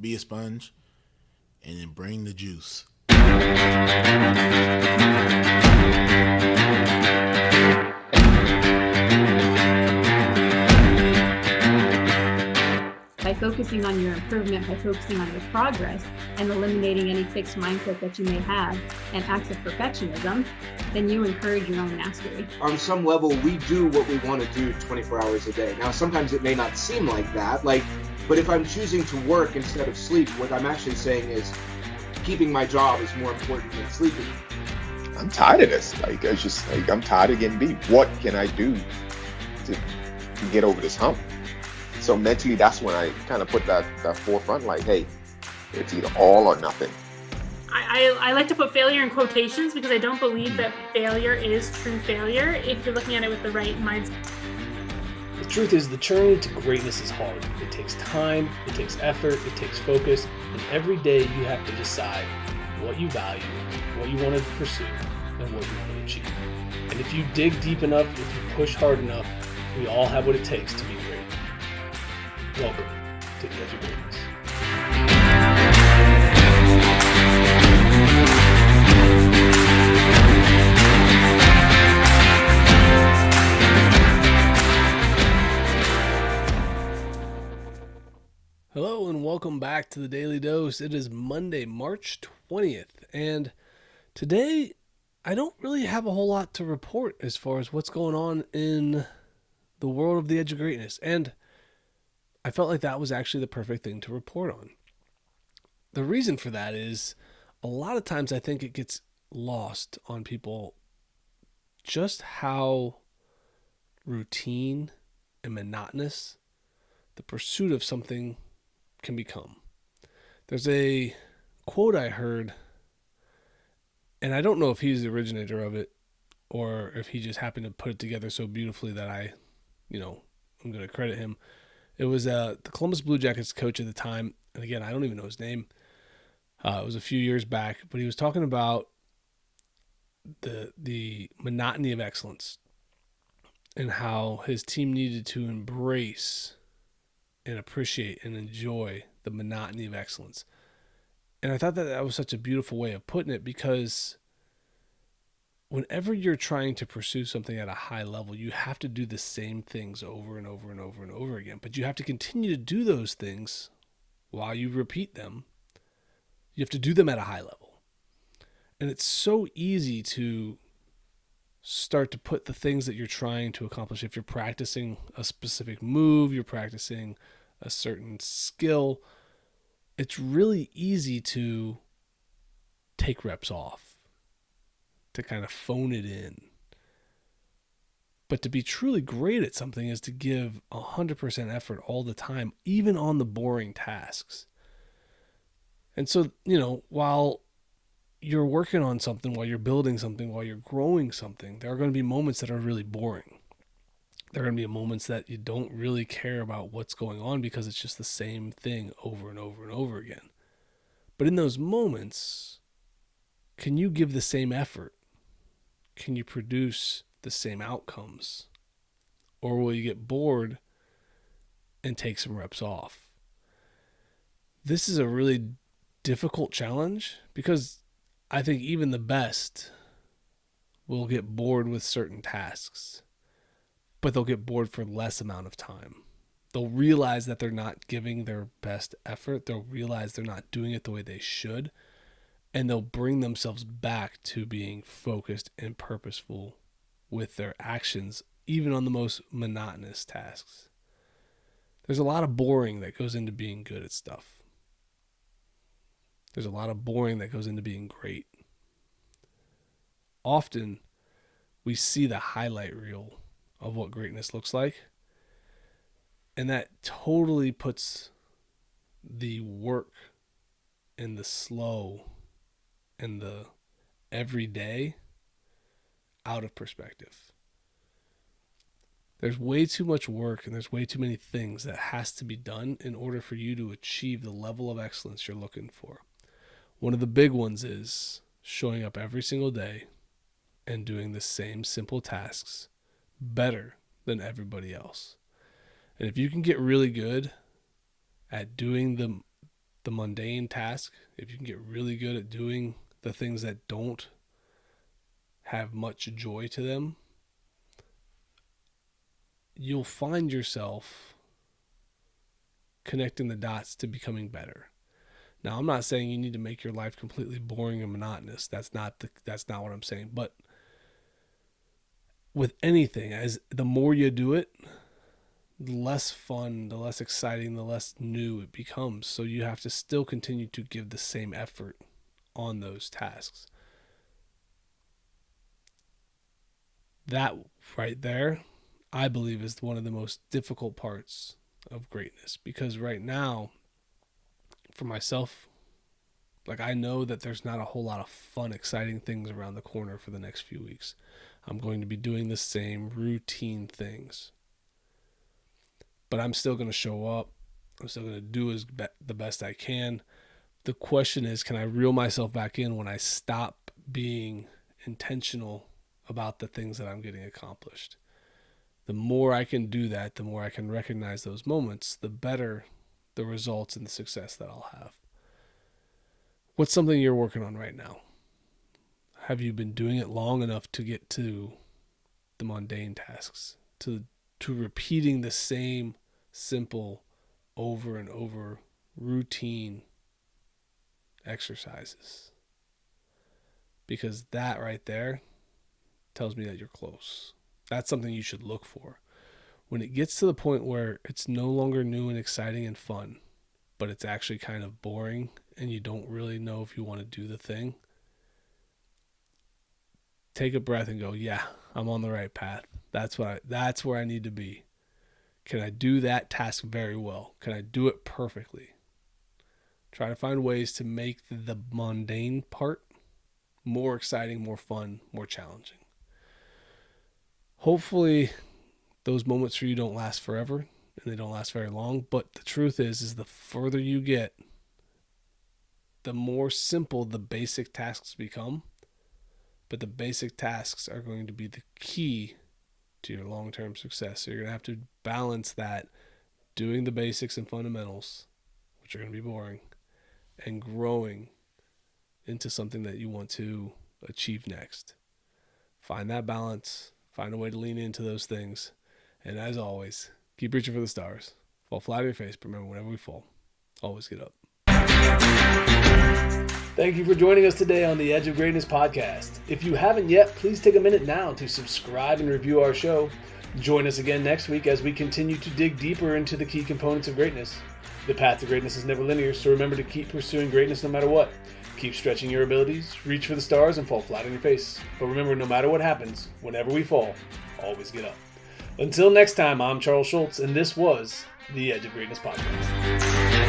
be a sponge, and then bring the juice. By focusing on your improvement, by focusing on your progress, and eliminating any fixed mindset that you may have and acts of perfectionism, then you encourage your own mastery. On some level, we do what we want to do 24 hours a day. Now, sometimes it may not seem like that, but if I'm choosing to work instead of sleep, what I'm actually saying is keeping my job is more important than sleeping. I'm tired of this. I'm tired of getting beat. What can I do to get over this hump? So mentally, that's when I kind of put that forefront, like, hey, it's either all or nothing. I like to put failure in quotations because I don't believe that failure is true failure if you're looking at it with the right mindset. The truth is, the journey to greatness is hard. It takes time, it takes effort, it takes focus, and every day you have to decide what you value, what you want to pursue, and what you want to achieve. And if you dig deep enough, if you push hard enough, we all have what it takes to be great. Welcome to the Edge of Greatness. Hello and welcome back to the Daily Dose. It is Monday, March 20th, and today I don't really have a whole lot to report as far as what's going on in the world of the Edge of Greatness, and I felt like that was actually the perfect thing to report on. The reason for that is a lot of times I think it gets lost on people just how routine and monotonous the pursuit of something can become. There's a quote I heard, and I don't know if he's the originator of it or if he just happened to put it together so beautifully that I'm going to credit him. It was the Columbus Blue Jackets coach at the time, and again, I don't even know his name. It was a few years back, but he was talking about the monotony of excellence and how his team needed to embrace and appreciate and enjoy the monotony of excellence. And I thought that was such a beautiful way of putting it, because whenever you're trying to pursue something at a high level, you have to do the same things over and over and over and over again. But you have to continue to do those things while you repeat them. You have to do them at a high level. And it's so easy to start to put the things that you're trying to accomplish. If you're practicing a specific move, you're practicing a certain skill, it's really easy to take reps off, to kind of phone it in. But to be truly great at something is to give 100% effort all the time, even on the boring tasks. And so, while you're working on something, while you're building something, while you're growing something, there are going to be moments that are really boring. There are going to be moments that you don't really care about what's going on because it's just the same thing over and over and over again. But in those moments, can you give the same effort? Can you produce the same outcomes? Or will you get bored and take some reps off? This is a really difficult challenge because I think even the best will get bored with certain tasks, but they'll get bored for less amount of time. They'll realize that they're not giving their best effort. They'll realize they're not doing it the way they should, and they'll bring themselves back to being focused and purposeful with their actions, even on the most monotonous tasks. There's a lot of boring that goes into being good at stuff. There's a lot of boring that goes into being great. Often, we see the highlight reel of what greatness looks like, and that totally puts the work and the slow and the everyday out of perspective. There's way too much work and there's way too many things that has to be done in order for you to achieve the level of excellence you're looking for. One of the big ones is showing up every single day and doing the same simple tasks better than everybody else. And if you can get really good at doing the mundane task, if you can get really good at doing the things that don't have much joy to them, you'll find yourself connecting the dots to becoming better. Now, I'm not saying you need to make your life completely boring and monotonous. That's not what I'm saying. But with anything, as the more you do it, the less fun, the less exciting, the less new it becomes. So you have to still continue to give the same effort on those tasks. That right there, I believe, is one of the most difficult parts of greatness. Because right now, for myself, like, I know that there's not a whole lot of fun, exciting things around the corner for the next few weeks. I'm going to be doing the same routine things. But I'm still going to show up. I'm still going to do the best I can. The question is, can I reel myself back in when I stop being intentional about the things that I'm getting accomplished? The more I can do that, the more I can recognize those moments, the better the results and the success that I'll have. What's something you're working on right now? Have you been doing it long enough to get to the mundane tasks, to repeating the same simple, over and over routine exercises? Because that right there tells me that you're close. That's something you should look for. When it gets to the point where it's no longer new and exciting and fun, but it's actually kind of boring and you don't really know if you want to do the thing, take a breath and go, yeah, I'm on the right path. That's where I need to be. Can I do that task very well? Can I do it perfectly? Try to find ways to make the mundane part more exciting, more fun, more challenging. Hopefully those moments for you don't last forever and they don't last very long. But the truth is the further you get, the more simple the basic tasks become. But the basic tasks are going to be the key to your long-term success. So you're going to have to balance that, doing the basics and fundamentals, which are going to be boring, and growing into something that you want to achieve next. Find that balance. Find a way to lean into those things. And as always, keep reaching for the stars. Fall flat on your face, but remember, whenever we fall, always get up. Thank you for joining us today on the Edge of Greatness podcast. If you haven't yet, please take a minute now to subscribe and review our show. Join us again next week as we continue to dig deeper into the key components of greatness. The path to greatness is never linear, so remember to keep pursuing greatness no matter what. Keep stretching your abilities, reach for the stars, and fall flat on your face. But remember, no matter what happens, whenever we fall, always get up. Until next time, I'm Charles Schultz, and this was the Edge of Greatness podcast.